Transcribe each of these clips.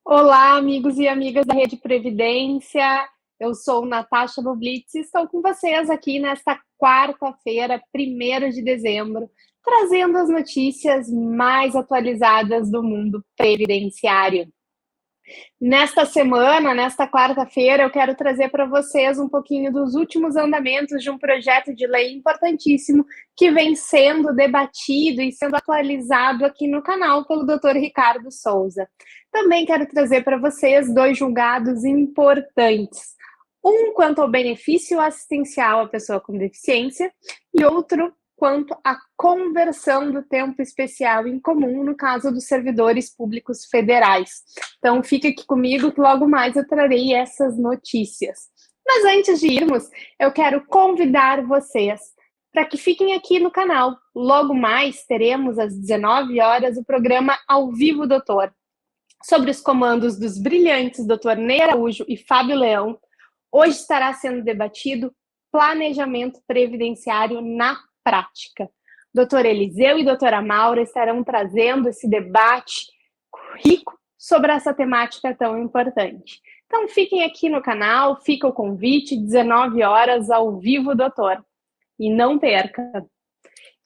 Olá, amigos e amigas da Rede Previdência. Eu sou Natasha Boblitz e estou com vocês aqui nesta quarta-feira, 1º de dezembro, trazendo as notícias mais atualizadas do mundo previdenciário. Nesta semana, nesta quarta-feira, eu quero trazer para vocês um pouquinho dos últimos andamentos de um projeto de lei importantíssimo que vem sendo debatido e sendo atualizado aqui no canal pelo Dr. Ricardo Souza. Também quero trazer para vocês 2 julgados importantes. Um quanto ao benefício assistencial à pessoa com deficiência e outro quanto à conversão do tempo especial em comum no caso dos servidores públicos federais. Então, fica aqui comigo que logo mais eu trarei essas notícias. Mas antes de irmos, eu quero convidar vocês para que fiquem aqui no canal. Logo mais teremos às 19 horas o programa Ao Vivo Doutor, sobre os comandos dos brilhantes Dr. Ney Araújo e Fábio Leão. Hoje estará sendo debatido planejamento previdenciário na prática. Doutor Eliseu e doutora Maura estarão trazendo esse debate rico sobre essa temática tão importante. Então fiquem aqui no canal, fica o convite, 19 horas ao vivo, doutor. E não perca.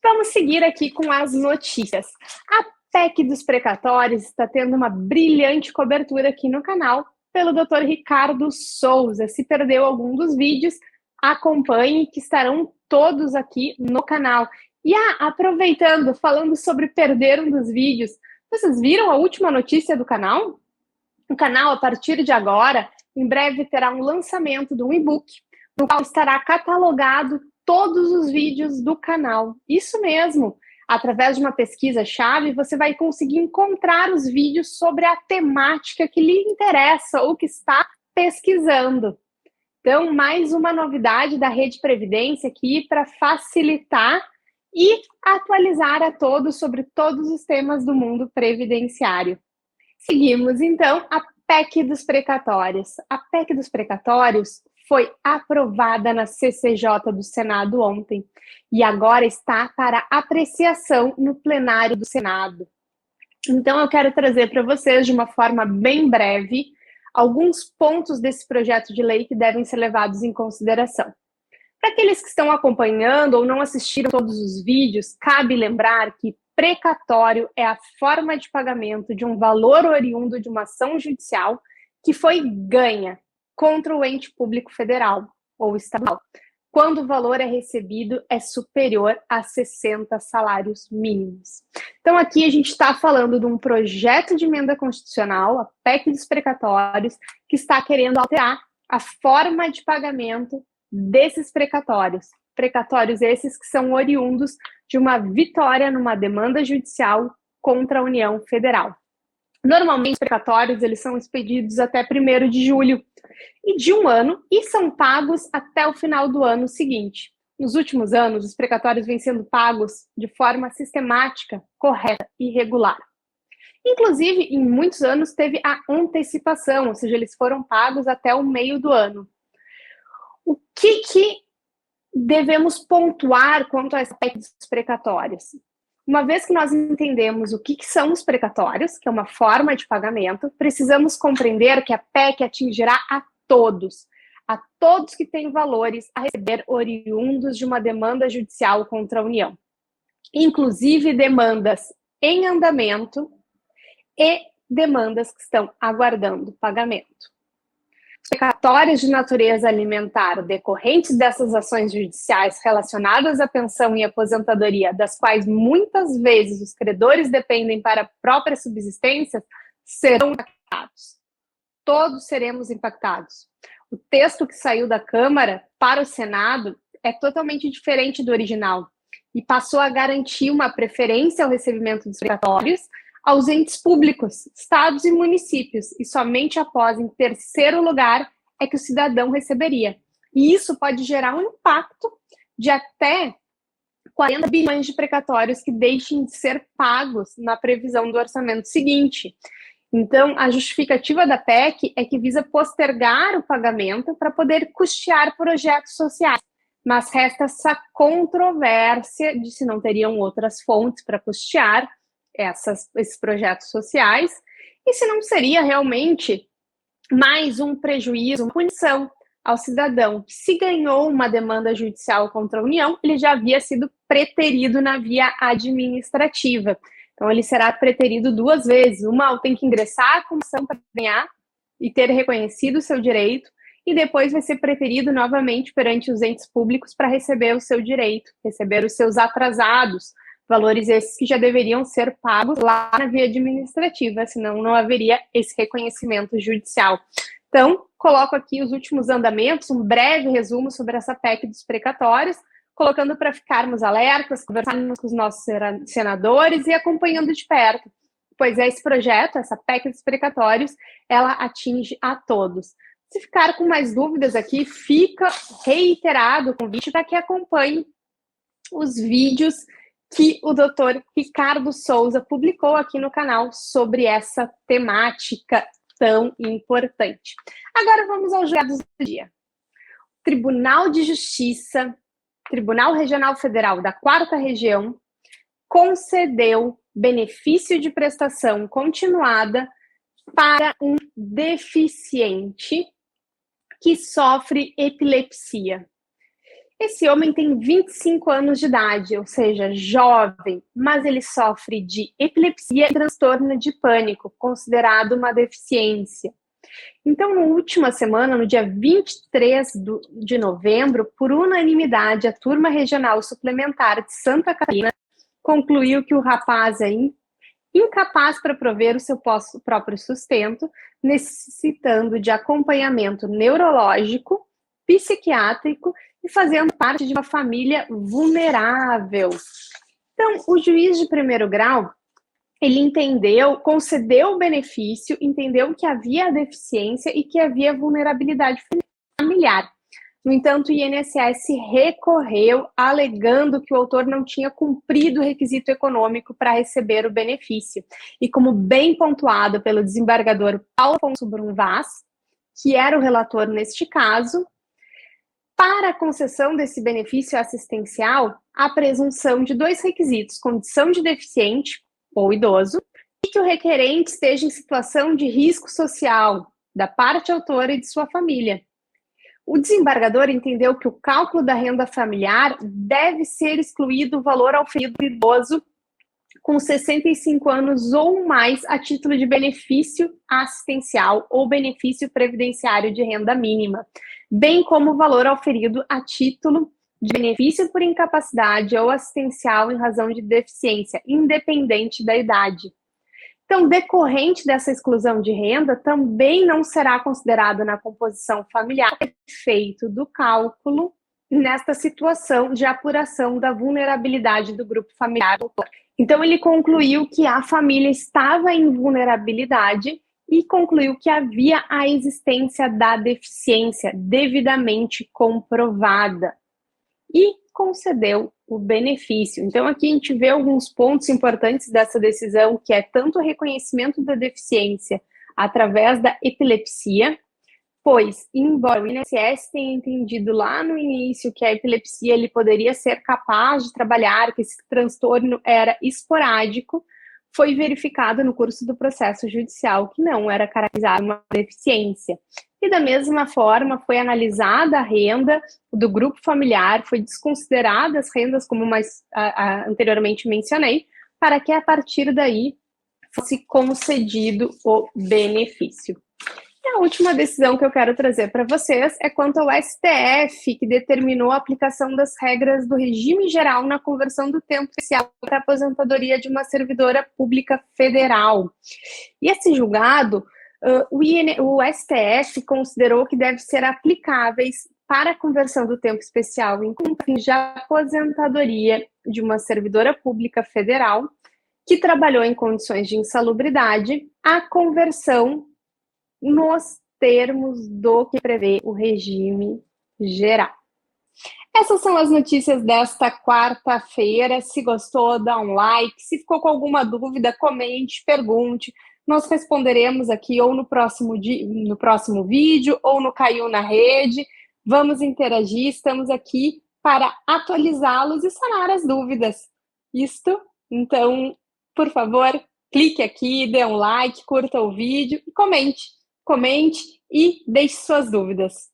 Vamos seguir aqui com as notícias. A PEC dos precatórios está tendo uma brilhante cobertura aqui no canal pelo Dr. Ricardo Souza. Se perdeu algum dos vídeos, acompanhe, que estarão todos aqui no canal. E aproveitando, falando sobre perder um dos vídeos, vocês viram a última notícia do canal? O canal, a partir de agora, em breve terá um lançamento de um e-book, no qual estará catalogado todos os vídeos do canal. Isso mesmo! Através de uma pesquisa-chave, você vai conseguir encontrar os vídeos sobre a temática que lhe interessa ou que está pesquisando. Então, mais uma novidade da Rede Previdência aqui para facilitar e atualizar a todos sobre todos os temas do mundo previdenciário. Seguimos, então, a PEC dos precatórios. A PEC dos precatórios foi aprovada na CCJ do Senado ontem e agora está para apreciação no plenário do Senado. Então, eu quero trazer para vocês, de uma forma bem breve, alguns pontos desse projeto de lei que devem ser levados em consideração. Para aqueles que estão acompanhando ou não assistiram todos os vídeos, cabe lembrar que precatório é a forma de pagamento de um valor oriundo de uma ação judicial que foi ganha contra o ente público federal ou estadual, quando o valor é recebido é superior a 60 salários mínimos. Então aqui a gente está falando de um projeto de emenda constitucional, a PEC dos precatórios, que está querendo alterar a forma de pagamento desses precatórios. Precatórios esses que são oriundos de uma vitória numa demanda judicial contra a União Federal. Normalmente, os precatórios eles são expedidos até 1º de julho e de um ano e são pagos até o final do ano seguinte. Nos últimos anos, os precatórios vêm sendo pagos de forma sistemática, correta e regular. Inclusive, em muitos anos, teve a antecipação, ou seja, eles foram pagos até o meio do ano. O que devemos pontuar quanto a essa PEC dos precatórios? Uma vez que nós entendemos o que são os precatórios, que é uma forma de pagamento, precisamos compreender que a PEC atingirá a todos que têm valores a receber oriundos de uma demanda judicial contra a União, inclusive demandas em andamento e demandas que estão aguardando pagamento. Precatórios de natureza alimentar decorrentes dessas ações judiciais relacionadas à pensão e aposentadoria, das quais muitas vezes os credores dependem para a própria subsistência, serão impactados. Todos seremos impactados. O texto que saiu da Câmara para o Senado é totalmente diferente do original e passou a garantir uma preferência ao recebimento dos precatórios aos entes públicos, estados e municípios, e somente após, em 3º lugar, é que o cidadão receberia. E isso pode gerar um impacto de até 40 bilhões de precatórios que deixem de ser pagos na previsão do orçamento seguinte. Então, a justificativa da PEC é que visa postergar o pagamento para poder custear projetos sociais, mas resta essa controvérsia de se não teriam outras fontes para custear esses projetos sociais e se não seria realmente mais um prejuízo, uma punição ao cidadão. Se ganhou uma demanda judicial contra a União, ele já havia sido preterido na via administrativa. Então, ele será preterido 2 vezes. Uma, tem que ingressar com ação para ganhar e ter reconhecido o seu direito, e depois vai ser preterido novamente perante os entes públicos para receber o seu direito, receber os seus atrasados, valores esses que já deveriam ser pagos lá na via administrativa, senão não haveria esse reconhecimento judicial. Então, coloco aqui os últimos andamentos, um breve resumo sobre essa PEC dos precatórios, colocando para ficarmos alertas, conversarmos com os nossos senadores e acompanhando de perto, pois esse projeto, essa PEC dos precatórios, ela atinge a todos. Se ficar com mais dúvidas aqui, fica reiterado o convite para que acompanhe os vídeos que o Dr. Ricardo Souza publicou aqui no canal sobre essa temática tão importante. Agora vamos aos julgados do dia. Tribunal de Justiça, Tribunal Regional Federal da 4ª Região, concedeu benefício de prestação continuada para um deficiente que sofre epilepsia. Esse homem tem 25 anos de idade, ou seja, jovem, mas ele sofre de epilepsia e transtorno de pânico, considerado uma deficiência. Então, na última semana, no dia 23 de novembro, por unanimidade, a Turma Regional Suplementar de Santa Catarina concluiu que o rapaz é incapaz para prover o seu próprio sustento, necessitando de acompanhamento neurológico, psiquiátrico e fazendo parte de uma família vulnerável. Então, o juiz de primeiro grau, ele entendeu, concedeu o benefício, entendeu que havia deficiência e que havia vulnerabilidade familiar. No entanto, o INSS recorreu, alegando que o autor não tinha cumprido o requisito econômico para receber o benefício. E como bem pontuado pelo desembargador Paulo Afonso Brum Vaz, que era o relator neste caso, para a concessão desse benefício assistencial, há presunção de 2 requisitos: condição de deficiente ou idoso, e que o requerente esteja em situação de risco social da parte autora e de sua família. O desembargador entendeu que o cálculo da renda familiar deve ser excluído o valor auferido do idoso com 65 anos ou mais a título de benefício assistencial ou benefício previdenciário de renda mínima, bem como o valor auferido a título de benefício por incapacidade ou assistencial em razão de deficiência, independente da idade. Então, decorrente dessa exclusão de renda, também não será considerado na composição familiar o efeito do cálculo nesta situação de apuração da vulnerabilidade do grupo familiar. Então, ele concluiu que a família estava em vulnerabilidade e concluiu que havia a existência da deficiência devidamente comprovada e concedeu o benefício. Então, aqui a gente vê alguns pontos importantes dessa decisão, que é tanto o reconhecimento da deficiência através da epilepsia, pois, embora o INSS tenha entendido lá no início que a epilepsia ele poderia ser capaz de trabalhar, que esse transtorno era esporádico, foi verificado no curso do processo judicial que não era caracterizado uma deficiência. E da mesma forma foi analisada a renda do grupo familiar, foi desconsiderada as rendas, como anteriormente mencionei, para que a partir daí fosse concedido o benefício. E a última decisão que eu quero trazer para vocês é quanto ao STF, que determinou a aplicação das regras do regime geral na conversão do tempo especial para a aposentadoria de uma servidora pública federal. E esse julgado, o STF considerou que deve ser aplicáveis para a conversão do tempo especial em fins de aposentadoria de uma servidora pública federal que trabalhou em condições de insalubridade, a conversão nos termos do que prevê o regime geral. Essas são as notícias desta quarta-feira. Se gostou, dá um like. Se ficou com alguma dúvida, comente, pergunte. Nós responderemos aqui ou no próximo vídeo ou no Caiu na Rede. Vamos interagir, estamos aqui para atualizá-los e sanar as dúvidas. Então, por favor, clique aqui, dê um like, curta o vídeo e comente. Comente e deixe suas dúvidas.